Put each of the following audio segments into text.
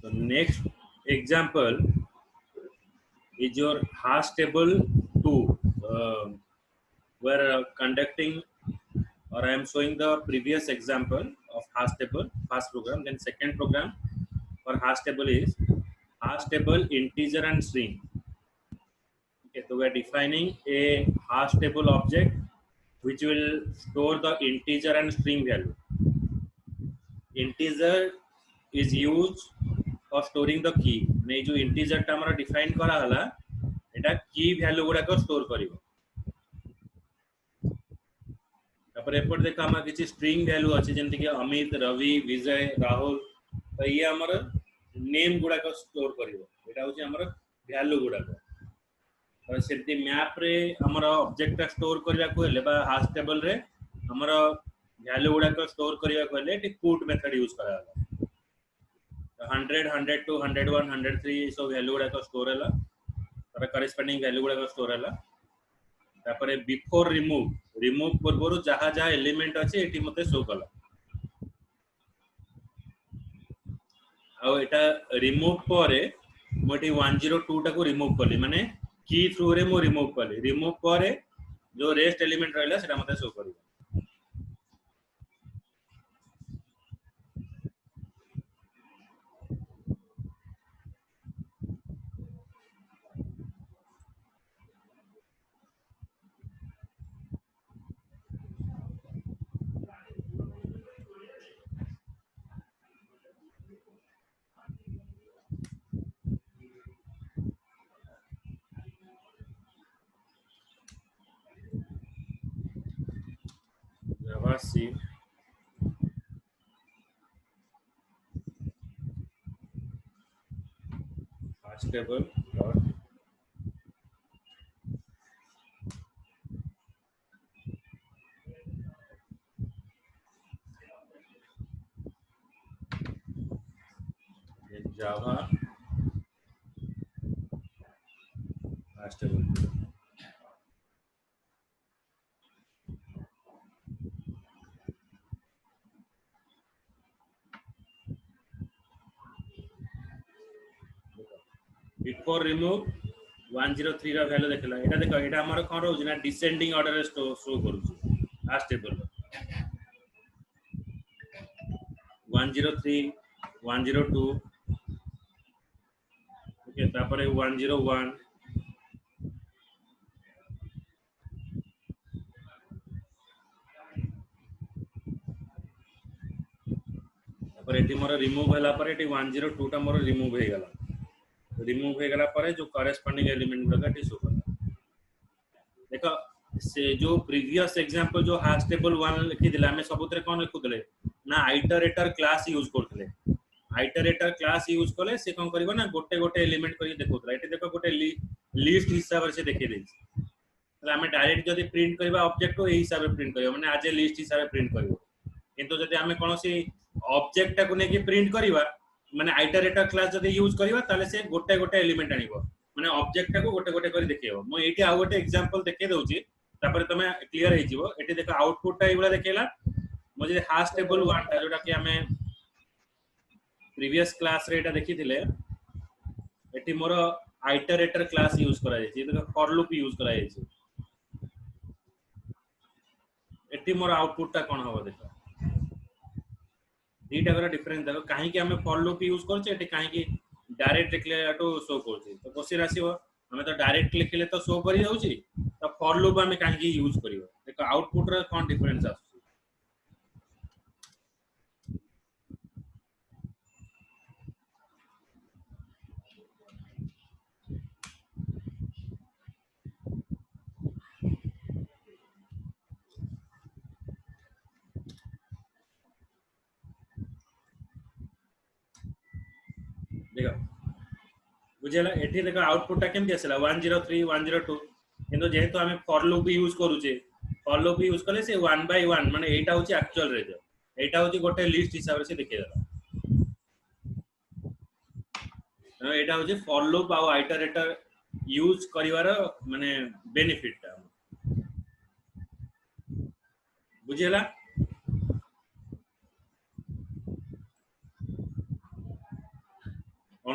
The next example is your hash table 2. We're conducting, or I am showing the previous example of hash table, first program. Then second program for hash table is hash table integer and string. Okay, so we are defining a hash table object which will store the integer and string value. Integer is used for storing the key. नहीं जो integer टा हमारा define करा हला, इटा key value गुड़ा को store करियो. तापर एपट देखा हमारा किसी string value अच्छे जंती के अमित, रवि, विजय, राहुल, तो ये हमारा name गुड़ा को store करियो. इटा उसी हमारा value गुड़ा को. और सेमती मैप रे हमारा ऑब्जेक्ट टा स्टोर करिया को हेले बा हाश टेबल रे हमारा वैल्यू गुडा को स्टोर करिया को हेले टी पुट मेथड यूज कराला 100 102 101 103 सो वैल्यू गुडा को स्टोर हला तर करेस्पोंडिंग वैल्यू गुडा को स्टोर हला तापरे बिफोर रिमूव पूर्वरु जहा जहा एलिमेंट अछि एटी मते शो कला आ एटा रिमूव परे मोटी 102 टा को रिमूव करली माने की थ्रू रे मो रिमूव करली रिमूव परे जो रेस्ट एलिमेंट रहला सेटा मते शो करियो Java C hash table dot in Java hash table before remove 103 रा वैल्यू देखला एटा देखो एटा हमर कोन रहउ ना डिसेंडिंग ऑर्डर रे शो करू हाश टेबल 103 102 ओके तापरे 101 तापरे एटी मोर रिमूव होला पर एटी 102 टा मोर रिमूव हे गला रिमूव हो गला पर जो करेस्पोंडिंग एलिमेंट गुडा टी शो करला देखो से जो प्रीवियस एग्जांपल जो हैश टेबल 1 लिखि दिला हमें सबुतरे कोन लिखुदले ना आइटरेटर क्लास यूज करथले आइटरेटर क्लास यूज करले से कोन करबो ना गोटे गोटे एलिमेंट करी देखोतला एटी देखो गोटे लिस्ट हिसाब से देखि देछ तले हमें डायरेक्ट जदी प्रिंट करबा ऑब्जेक्ट को एही हिसाब से प्रिंट करियो माने आज ए लिस्ट हिसाब से प्रिंट करियो किंतु जदी हमें कोनोसी ऑब्जेक्ट को नेकी प्रिंट करबा माने आइटरेटर क्लास जदी यूज करबा ताले से गोटे गोटे एलिमेंट आनिबो माने ऑब्जेक्ट को गोटे गोटे करी देखियो मो एटी आ गोटे एग्जांपल देखे दउची तापर तमे क्लियर हे जिवो एटी देखो आउटपुट टा एबला देखेला मो जे हैश टेबल 1 टा जोटा कि हमें प्रीवियस क्लास रे एटा देखिथिले एटी मोर आइटरेटर क्लास यूज करा जाय छै देखो फॉर लूप यूज करा जाय छै एटी मोर आउटपुट टा कोन होबो देखो दीटा करा डिफरेंस देखो काहे कि हमें फॉर लूप यूज करछे एटी काहे कि डायरेक्ट लिखले तो शो करछे तो क्वेश्चन आसीबो हमें तो डायरेक्ट लिखले तो शो करि जाउची तो फॉर लूप हमें काहे कि यूज करियो देखो आउटपुट रे कोन डिफरेंस आछी देखो बुझेला एठी देखो आउटपुट टा केम केसला 103 102 किंतु जेहेतु हमें फॉर लूप यूज करूचे फॉर लूप यूज करले से 1 बाय 1 माने एटा होची एक्चुअल रिजल्ट एटा होची गोटे लिस्ट हिसाब से देखि देला ना एटा होची फॉर लूप आ आइटरेटर यूज करिवार माने बेनिफिट टा बुझेला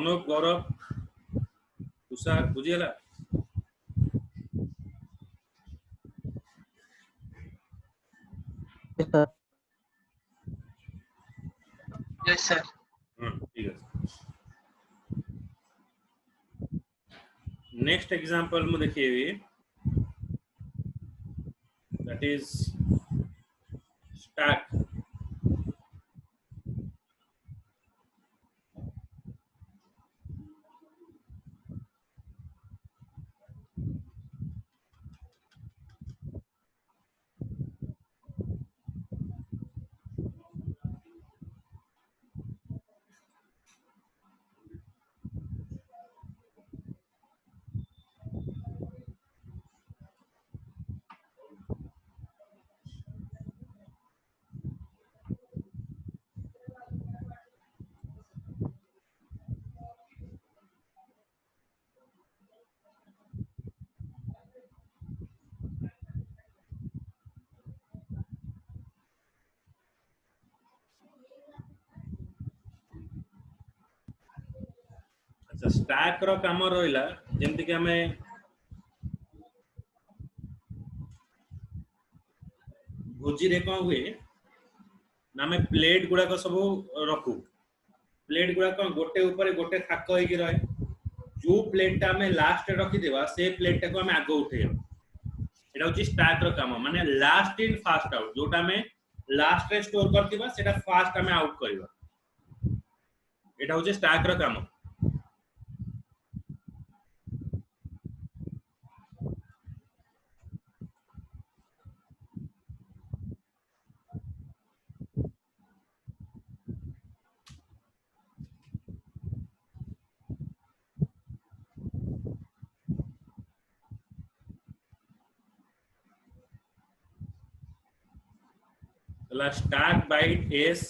अनुप गौरव तुषार बुझीगला यस सर ठीक है नेक्स्ट एग्जांपल में देखिए दैट इज स्टैक अच्छा स्टैक रो काम रहिला जेमति कि हमें भोजी रे कौन हुए ना हमें प्लेट गुड़ा को सब रखू प्लेट गुड़ा को गोटे ऊपर गोटे थाक होइकी रहे जो प्लेट हमें लास्ट रखी देवा से प्लेट को हमें आगो उठेइबा एटा होची स्टैक रो काम माने लास्ट इन फास्ट आउट जोटा हमें लास्ट रे स्टोर करथिबा सेटा फास्ट हमें आउट करबा एटा होची स्टैक रो काम तला stack byte S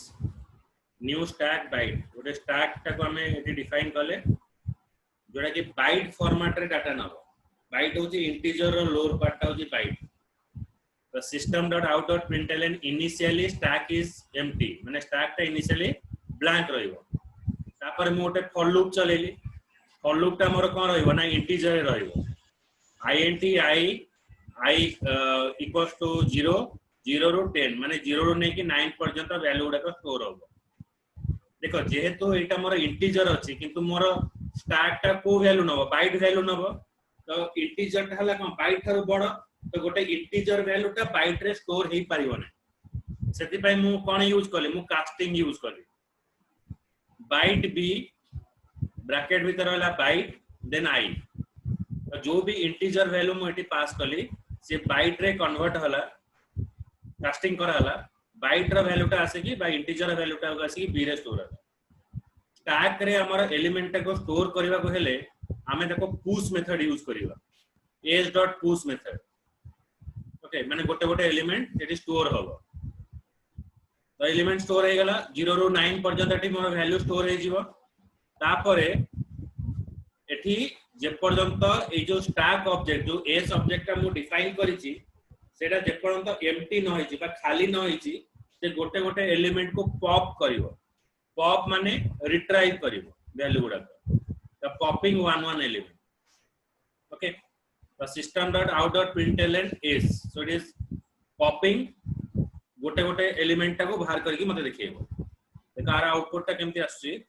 new stack byte गोटे स्टैक टा को हमें एटी डिफाइन कले जोटा कि बाइट फॉर्मेट रे डाटा नबो बाइट होची इंटीजर रो लोअर पार्ट टा होची बाइट तो system dot out dot println initially stack is empty माने स्टैक टा इनिशियली ब्लैंक रहइबो तापर मु गोटे फॉर लूप चलेली फॉर लूप टा मोर कोन रहइबो ना इंटीजर रे रहइबो int i इक्वल्स टू 0 0 ରୁ 10 माने 0 ରୁ नै कि 9 पर्यंत वैल्यू गुडा को स्टोर होबो देखो जेहेतु एटा मोर इंटीजर अछि किंतु मोर स्टैक टा को वैल्यू नबो बाइट वैल्यू नबो तो इंटीजर टा हला कोन बाइट थारु बड़ तो गोटे इंटीजर वैल्यू टा बाइट रे स्टोर हेई परिबो नै सेति पय मु कोन यूज करले मु कास्टिंग यूज करले बाइट बी ब्रैकेट भीतर वाला बाइट देन आई तो जो भी इंटीजर वैल्यू मु एटी पास कली से बाइट रे कन्वर्ट हला कास्टिंग करा हला बाइट रो वैल्यू टा आसे कि बा इंटीजर वैल्यू टा आसे कि बी रे स्टोर हला स्टैक रे हमर एलिमेंट को स्टोर करबा को हेले हमें देखो पुश मेथड यूज करबा s.push मेथड ओके माने गोटे गोटे एलिमेंट एटी स्टोर होबो तो एलिमेंट स्टोर हे गला 0 ରୁ 9 पर्यंत एटी मोर वैल्यू स्टोर हे जीवो तापरे एटी जे पर्यंत ए जो स्टैक ऑब्जेक्ट जो एस ऑब्जेक्ट का मु डिफाइन करिछि सेटा जे पर्यंत एम्प्टी न होइछि बा खाली न होइछि से गोटे गोटे एलिमेंट को पॉप करिवो पॉप माने रिट्राइव करिवो वैल्यू गुडा तो पॉपिंग वन एलिमेंट ओके तो system dot out dot println is so it is popping गोटे गोटे एलिमेंट टा को बाहर करके मते देखिएबो देखा आर आउटपुट टा केमति आछि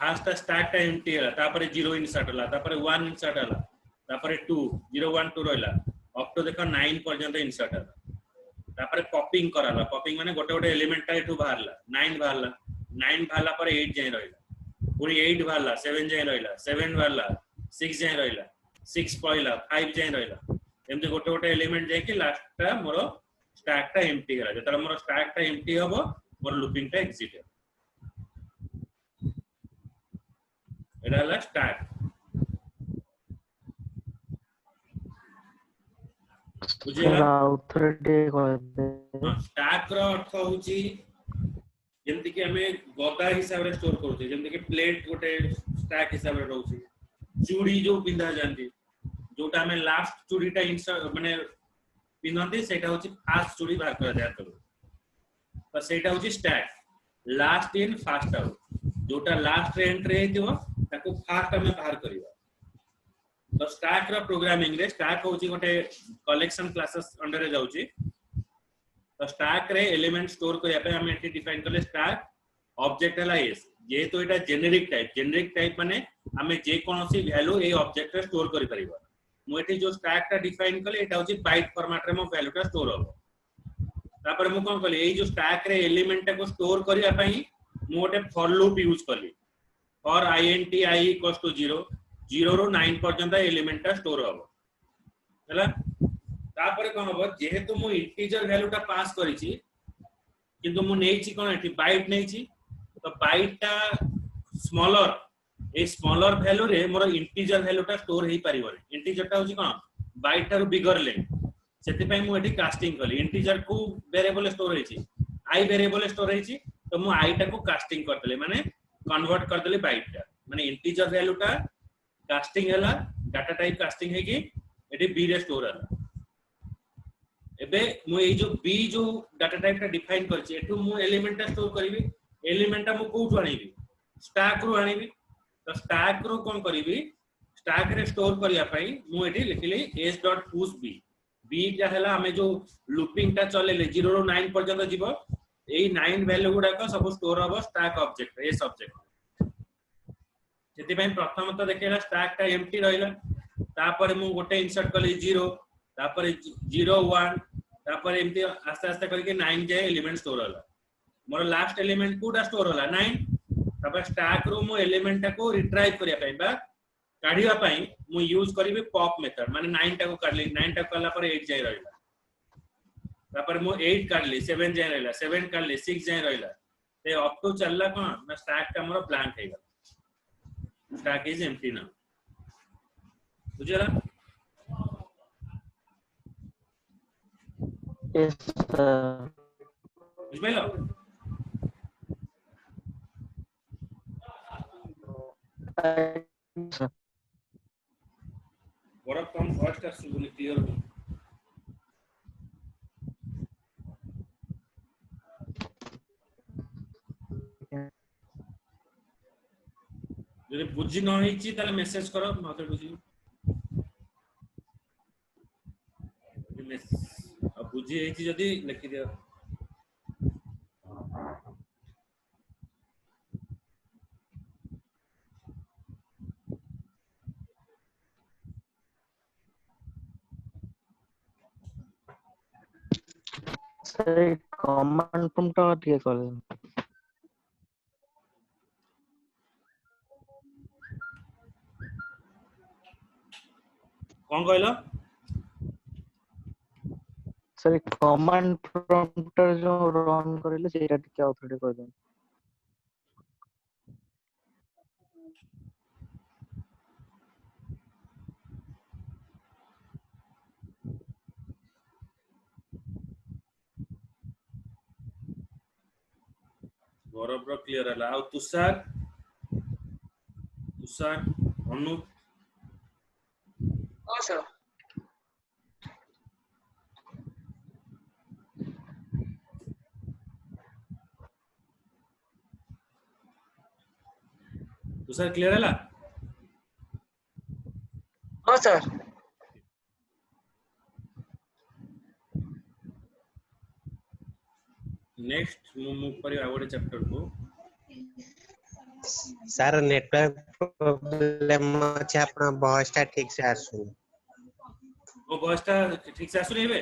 फास्ट स्टैक टा एम्प्टी हला तापर 0 इंसर्ट हला तापर 1 इंसर्ट हला तापर 2 0 1 2 रहला अप टू देखो 9 पर्यंत इंसर्ट हला तापर पॉपिंग कराला पॉपिंग माने गोटे गोटे एलिमेंट टा एठू बाहरला 9 बाहरला पर 8 जाय रहला पूरी 8 बाहरला 7 जाय रहला 7 बाहरला 6 जाय रहला 6 पळला 5 जाय रहला एमते गोटे गोटे एलिमेंट जाय कि लास्ट टा मोर स्टैक टा एम्प्टी हला जतरा मोर स्टैक टा एम्प्टी हबो मोर लूपिंग टा एग्जिट हो एडाला स्टैक बुझिला authority कहते स्टैक रो अर्थ होची जेमति कि हमें गदा हिसाब रे स्टोर करते जेमति कि प्लेट गोटे स्टैक हिसाब रे रहउची चूड़ी जो पिंधा जानती जोटा हमें लास्ट चूड़ीटा इंसर्ट माने पिनंती सेटा होची फास्ट चूड़ी बाहर कर दिया तो सेटा होची stack last in fast out जोटा लास्ट रे एंट्री हेतिबो ताको फास्ट हमें बाहर करिवा तो स्टैक रो प्रोग्रामिंग रे स्टैक होची गोटे कलेक्शन क्लासेस अंडर रे जाउची तो स्टैक रे एलिमेंट स्टोर करिया पे हम एटी डिफाइन करले स्टैक ऑब्जेक्ट हला एस जे तो एटा जेनेरिक टाइप माने हमें जे कोनोसी वैल्यू ए ऑब्जेक्ट रे स्टोर करि परिबा मु एटी जो स्टैक टा डिफाइन करले एटा होची बाइट फॉर्मेट रे मो वैल्यू टा स्टोर हो तापर मु कोन करले ए जो स्टैक रे एलिमेंट टा को स्टोर करिया पई मु गोटे फॉर लूप यूज करली और int I = 0 0 रो 9 पर्यंत एलिमेंट टा स्टोर हो हला तापर कोन हो जेहेतु मु इंटीजर वैल्यू टा पास करिछि किंतु मु नेछि कोन एठी बाइट नेछि तो बाइट टा स्मॉलर ए स्मॉलर वैल्यू रे मोर इंटीजर वैल्यू टा स्टोर हेई परिबो इंटीजर टा होछि कोन बाइट टा रो बिगर लेंथ सेति पई मु एठी कास्टिंग करली इंटीजर को वेरिएबल स्टोर हेछि i वेरिएबल स्टोर हेछि तो मु i टा को कास्टिंग करतले माने कन्वर्ट करतले बाइट टा माने इंटीजर वैल्यू टा कास्टिंग हैला डाटा टाइप कास्टिंग है कि एठी b रे स्टोर हैला एबे मु ए जो b जो डाटा टाइप टा डिफाइन करछि एठु मु एलिमेंट टा स्टोर करबी एलिमेंट टा मु कोठु आनिबी स्टैक रो आनिबी तो स्टैक रो कोन करबी स्टैक रे स्टोर करिया पई मु एठी लिखली s.pushb b जा हैला हमें जो लूपिंग टा चलेले 0 रो 9 पर्यंत जीवो एई 9 वैल्यू गुडा को सब स्टोर हबो स्टैक ऑब्जेक्ट एस ऑब्जेक्ट जेति पई प्रथम तो देखेला स्टैक टा एम्प्टी रहिला तापर मु गोटे इंसर्ट करली 0 तापर 0 1 तापर एम्प्टी आस्ते आस्ते करके 9 जाय एलिमेंट स्टोर होला मोर लास्ट एलिमेंट कोडा स्टोर होला 9 तापर स्टैक रो मु एलिमेंट टा को रिट्राइव करिया पई बा काढिया पई मु यूज करबी पॉप मेथड माने 9 टा को काढली 9 टा कला पर 8 जाय रहला तापर मु 8 काढली 7 जाय रहला 7 काढली 6 जाय रहला ते अप टू चलला कोन ना स्टैक टा मोर ब्लैंक हे गला स्टैक इज एम्प्टी नाउ बुझला yes sir बुझलो sir बड़ा कम फास्ट है सुबह क्लियर हो যদি বুঝি ন হইছি তাহলে মেসেজ করো মাকে বুঝি अब बुझी হইছি যদি লিখি দিও sir command prompt टा ଟିକେ କଲେ कौन कहलो सर कमांड प्रॉम्प्ट जो रन करेले सेटा टिके ऑथोरिटी कर दे गौरव रो क्लियर हला आ तुषार अनु हाँ सर तुषार क्लियर हला हाँ सर नेक्स्ट मूव करी आगोटे चैप्टर को सर नेटवर्क प्रॉब्लम अछि आपन वॉइस टा ठीक से आसु वो वॉइस टा ठीक से आसु नेबे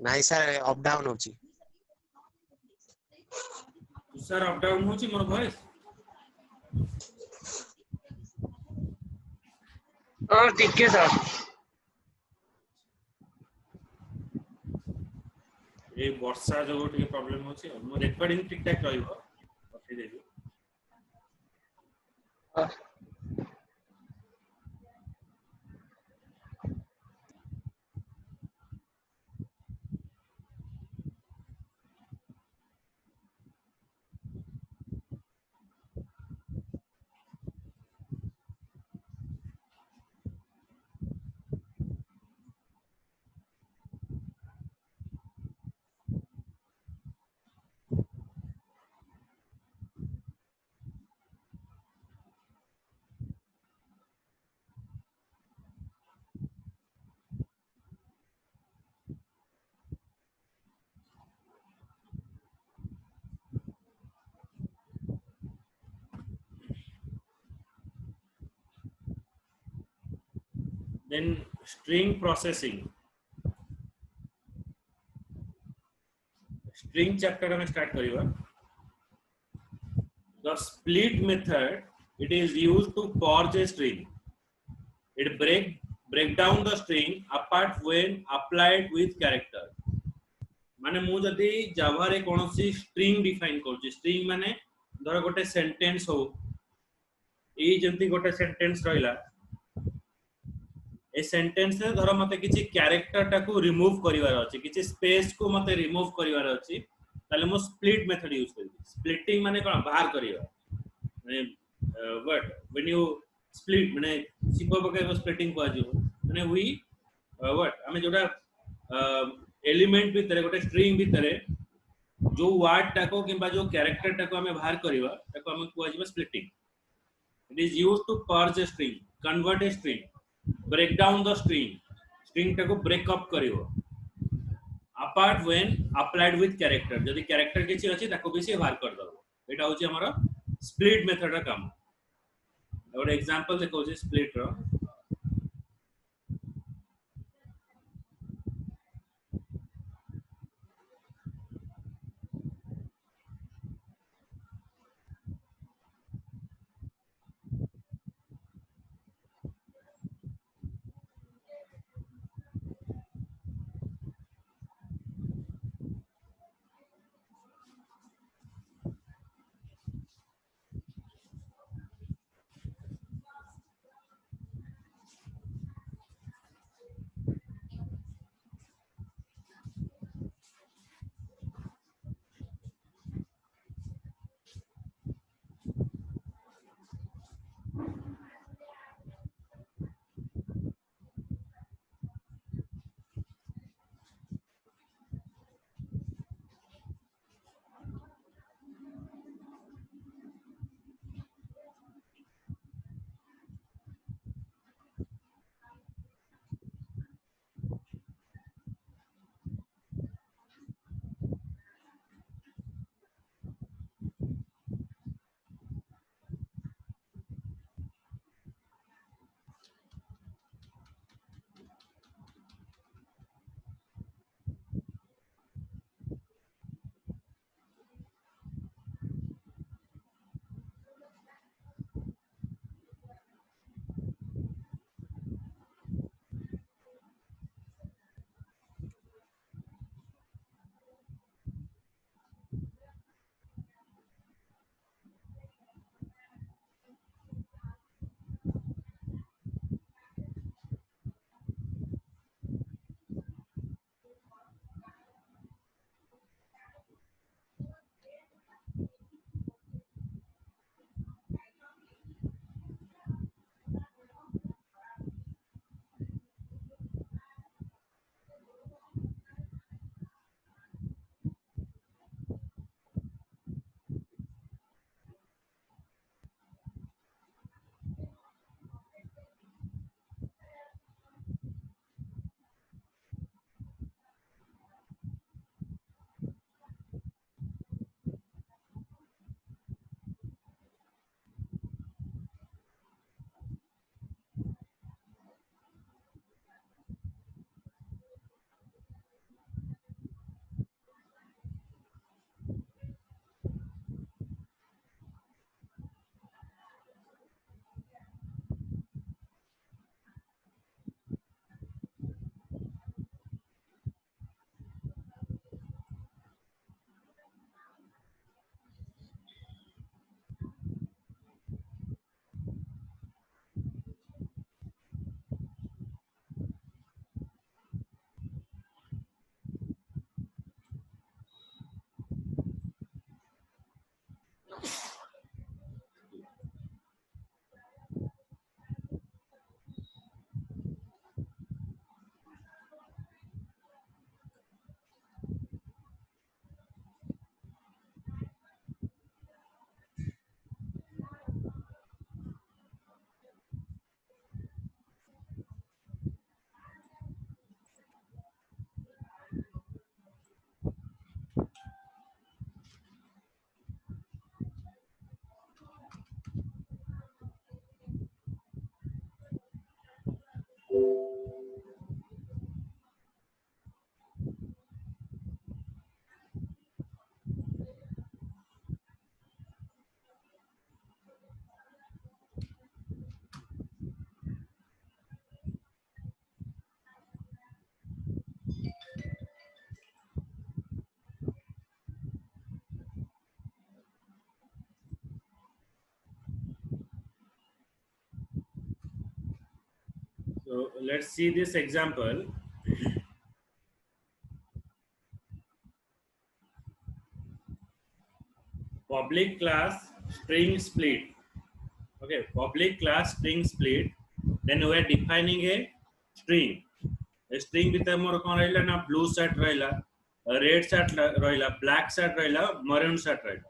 नहीं सर अप डाउन होची सर अप डाउन होची मोर वॉइस हाँ ठीक है सर ए वर्षा जो टिके प्रॉब्लम होची मो रिकॉर्डिंग ठीक ठाक रहइबो ओके देबी हाँ then string processing, string chapter ଆମେ start କରିବା। The split method, it is used to purge a string. It break down the string apart when applied with character। माने मु जदि जावा रे कोनोसी string define करछि, string माने धर गोटे sentence हो, ए जंती गोटे sentence रहिला, ए सेंटेंस रे धर मते किछि कैरेक्टर टाकू रिमूव करिवार अछि, किछि स्पेस को मते रिमूव करिवार अछि, ताले मो स्प्लिट मेथड यूज करबी। स्प्लिटिंग माने कोन बाहर करिवा, माने व्हाट व्हेन यू स्प्लिट माने सिंपल बके स्प्लिटिंग को आजिवो, माने वी व्हाट हमें जोटा एलिमेंट भितरे गोटे स्ट्रिंग भितरे जो वर्ड टाको किबा जो कैरेक्टर टाको हमें बाहर करिवा, ताको हमें को AJIO splitting. It is used to purge a string, convert a string, break down the string, string टाको break up करिवो, apart when applied with character, जदि character किछि अछि ताको बेसी बाहर कर दबो। एटा होछि हमर split method रा काम। और एग्जांपल देखो जे split row, So let's see this example. Public class string split. Okay, public class string split. Then we are defining a string. A string with मोर कौन रहिला ना blue shirt रहिला, red shirt रहिला, black shirt रहिला, maroon shirt रहिला.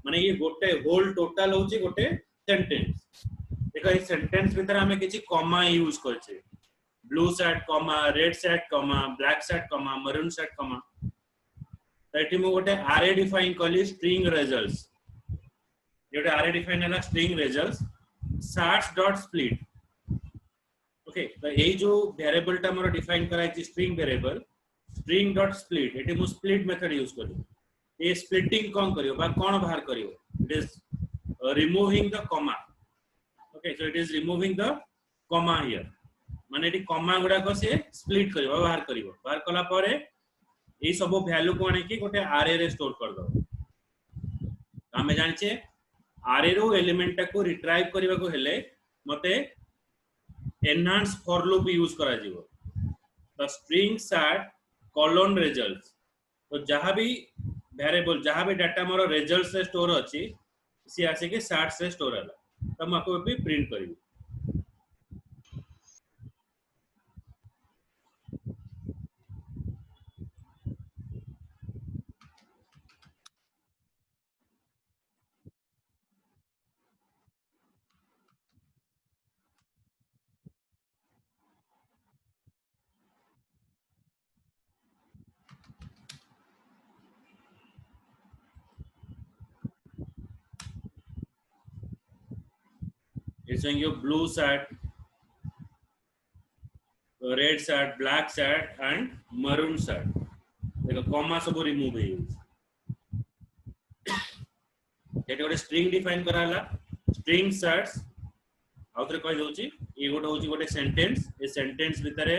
माने ये गोटे होल टोटल होची गोटे सेंटेंस. देखो ये सेंटेंस भीतर हमें किछि कॉमा यूज करछे. Blue shirt comma, red shirt comma, black shirt comma, maroon shirt comma. तो एठी मो गोटे आरे डिफाइन कली स्ट्रिंग रिजल्ट्स. जोटे आरे डिफाइन हला string results shirts dot split. Okay, तो ये जो वेरिएबल टा मोर डिफाइन कराई छि string variable string dot split. एठी मो स्प्लिट मेथड यूज करी. ये स्प्लिटिंग कोन करियो बा कोन बाहर करियो? It is removing the comma. Okay, so it is removing the comma here. माने एटी कॉमा गुडा को से स्प्लिट करियो बाहर करियो. बाहर कला परे ए सब वैल्यू को आने की गोटे आरे रे स्टोर कर दो. हमें जानि छे आरे रो एलिमेंट को रिट्राइव करबा को हेले मते एनहांस फॉर लूप यूज करा जीवो. तो स्ट्रिंग सैट कोलोन रिजल्ट्स. तो जहां भी वेरिएबल जहां भी डाटा मोर रिजल्ट से स्टोर अछि सी आसे के सैट से स्टोर हला. तो मको भी प्रिंट करियो. It's showing you blue shirt, red shirt, black shirt and maroon shirt. देखो कॉमा सब रिमूव है. एटे गोटे स्ट्रिंग डिफाइन कराला स्ट्रिंग शर्ट्स. आउथरे कहि दोची ए गोटे होची गोटे सेंटेंस. ए सेंटेंस भितरे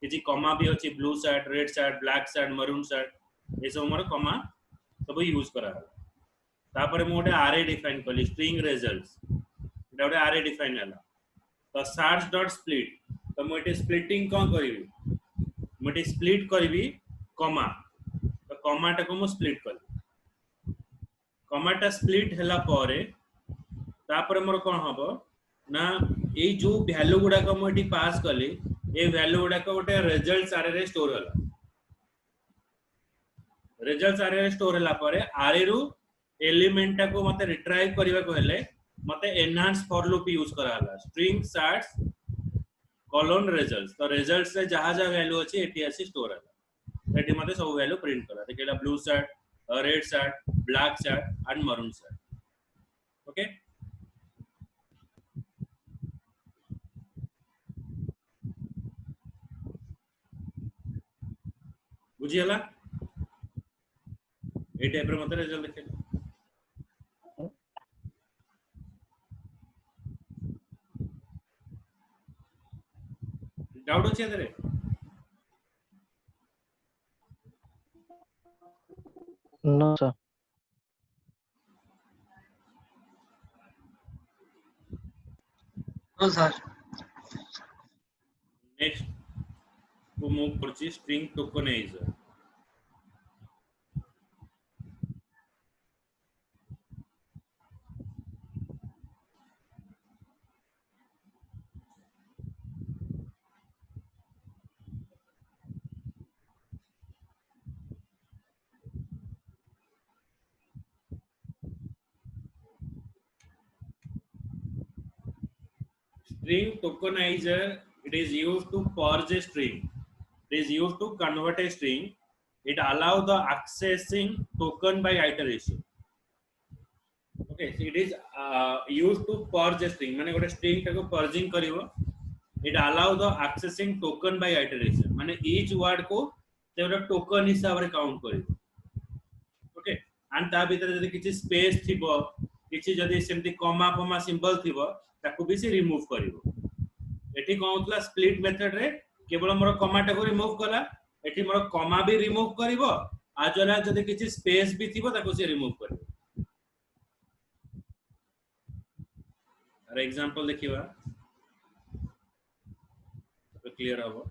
किछि कॉमा भी अछि. Blue shirt, red shirt, black shirt, maroon shirt ए सब मोर कॉमा सब यूज कराला. तापर मो गोटे आरे डिफाइन कली स्ट्रिंग रिजल्ट्स. एटा गोटे आरे डिफाइन हला. तो शर्ट्स डॉट स्प्लिट. तो मो एटे स्प्लिटिंग कोन करिवि? मो एटे स्प्लिट करिवि कॉमा. तो कॉमा टा को मो स्प्लिट करी. कॉमा टा स्प्लिट हला पारे तापर मोर कोन हबो ना ए जो वैल्यू गुडा को मो एटी पास कली ए वैल्यू गुडा को गोटे रिजल्ट्स आरे रे स्टोर हला. रिजल्ट्स आरे रे स्टोर हला पारे आरे रु एलिमेंट टा को मते रिट्राइव करबा को हेले मते एनहांस फॉर लूप यूज कराला. String shorts colon results. तो रिजल्ट्स से जहां जहां वैल्यू अछि एटी आसी स्टोर हला. एटी मते सब वैल्यू प्रिंट करा. देखेला blue shirt, red shirt, black shirt and maroon shirt. Okay, बुझी हला ए टाइप रे मते रिजल्ट देखे. डाउट अछि एतरे? No, sir. No sir. Next को मूव करछि string tokenizer. String tokenizer, it is used to purge a string. It is used to convert a string. It allows the accessing token by iteration. Okay, so it is used to purge a string. माने गोटे string टाको purging करिवो. It allows the accessing token by iteration. माने each word को से गोटे token हिसाब रे count करिवो. Okay, and ता भीतर जदि किछि स्पेस थिबो, किछि जदि सेमति कॉमा कॉमा सिंबल थिबो ताकू भी से रिमूव करिवो. एठी कोन होतला स्प्लिट मेथड रे केवल मोर कॉमा टाको रिमूव कला. एठी मोर कॉमा भी रिमूव करिवो आज वाला जदि किछि स्पेस भी थिबो ताकू से रिमूव करिवो. अरे एग्जांपल देखिबा. क्लियर हबो।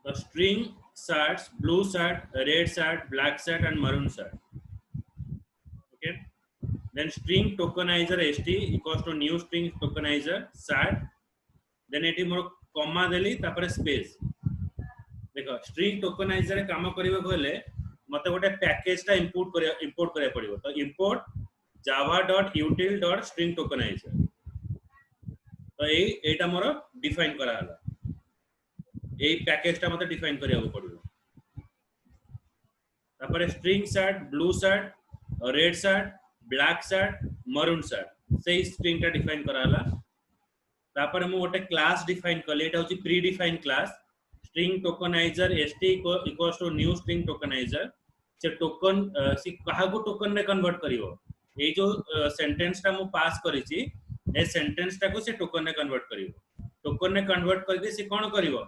The string sets blue set, red set, black set, and maroon set. Okay. Then string tokenizer st equals to new string tokenizer set. Then एटी मोर कॉमा देली तापर स्पेस। देखो string tokenizer रे काम करिवे कहले मते गोटे पैकेज टा इंपोर्ट करिया पड़िबो। तो import java.util.string tokenizer। तो एटा मोर डिफाइन करा हला। एई पैकेज टा मते डिफाइन करिया पड़िबो। तापर string set, blue set, red set, black set, maroon set से string टा डिफाइन करा हला। तापर हम गोटे क्लास डिफाइन करले एटा होची pre define class string tokenizer st equals to new string tokenizer से टोकन सी कहा को टोकन में कन्वर्ट करिवो। ए जो सेंटेंस टा मु पास करिछि ए सेंटेंस टा को से टोकन में कन्वर्ट करिवो। टोकन में कन्वर्ट करके से कोन करिवो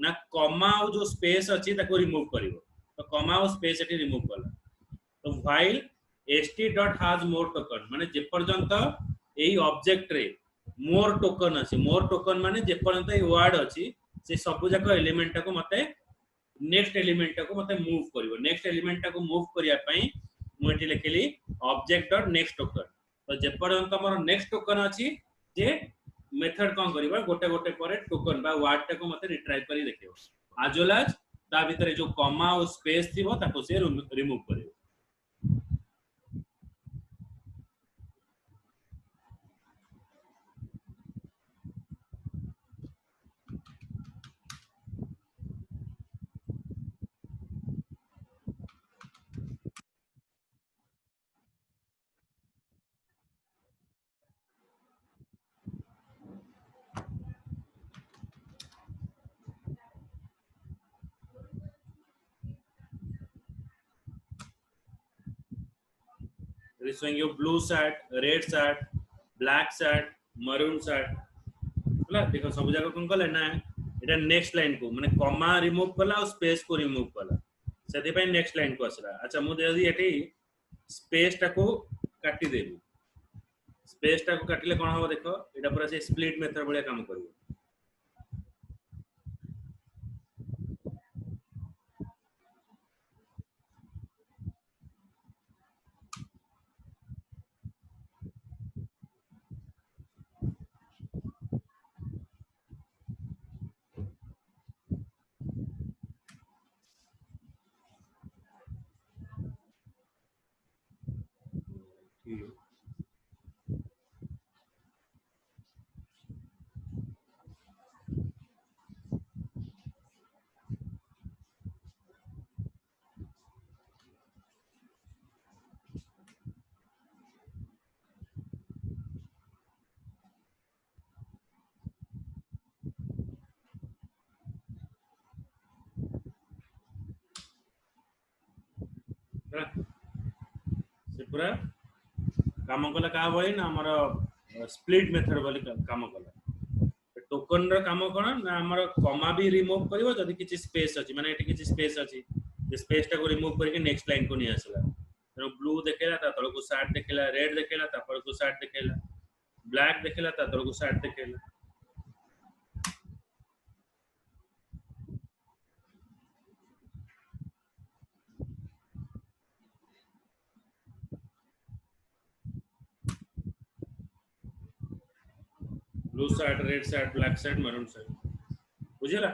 ना कॉमा और जो स्पेस अछि ताको रिमूव करिवो। तो कॉमा और स्पेस एटी रिमूव कला। तो व्हाइल st.has more token माने जे पर्यंत एई ऑब्जेक्ट रे मोर टोकन अछि। मोर टोकन माने जे पर्यंत ए वर्ड अछि से सब जाक एलिमेंट को मते नेक्स्ट एलिमेंट को मते मूव करिवो। नेक्स्ट एलिमेंट को मूव करिया पई मु एठी लिखली ऑब्जेक्ट डॉट नेक्स्ट टोकन। तो जे पर्यंत हमर नेक्स्ट टोकन अछि जे मेथड कोन करिवो गोटे गोटे परे टोकन बा वर्ड टा को मते रिट्राइव करी देखियो। as well as ता भीतर जो कॉमा और स्पेस थिबो ताको से remove करिवो। It is showing you blue set, red set, black set, maroon set। होला देखो सब जगह कोन कले ना एटा नेक्स्ट लाइन को माने कॉमा रिमूव कला और स्पेस को रिमूव कला सेति पय नेक्स्ट लाइन को असला। अच्छा मु जदी एठी स्पेस टा को काटी देबी। स्पेस टा को काटिले कोन हो देखो एटा पूरा से स्प्लिट मेथड बलिया काम करबो। से पूरा काम कला का बळी ना हमर स्प्लिट मेथड बली काम कला। टोकन र काम कोन ना हमर कॉमा भी रिमूव करिवो जदी किछि स्पेस अछि माने एठी किछि स्पेस अछि जे स्पेस टा को रिमूव करके नेक्स्ट लाइन को नि आसला। तो ब्लू देखेला ता तळ को शर्ट देखेला, रेड देखेला ता पर को शर्ट देखेला, ब्लैक देखेला ता तळ को शर्ट देखेला। Blue side, red side, black side, maroon side बुझेला।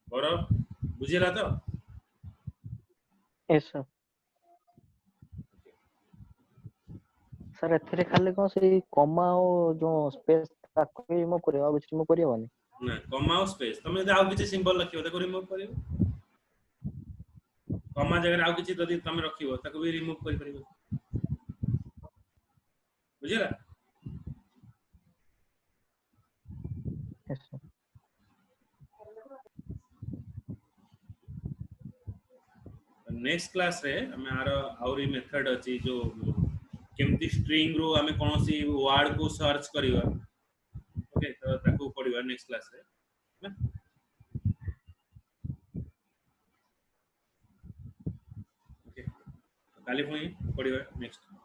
और बुझेला तो यस सर। सर एथिरे खाली कौन से कॉमा और जो स्पेस ताको रिमूव करियो आ रिमूव करियो बानी। ना कमा और स्पेस तुम यदि आउ किछि सिंबल रखियो ताको रिमूव करियो, कमा जगह आउ किछि यदि तुम रखियो ताको भी रिमूव करि परिबो बुझेला। Yes sir. नेक्स्ट क्लास रे हमें आरो आउरी मेथड अछि जो केमती स्ट्रिंग रो हमें कोनोसी वर्ड को सर्च करिवा। ओके तो ताको पढिवा नेक्स्ट क्लास रे ना। ओके काली पुणी पढिवा नेक्स्ट।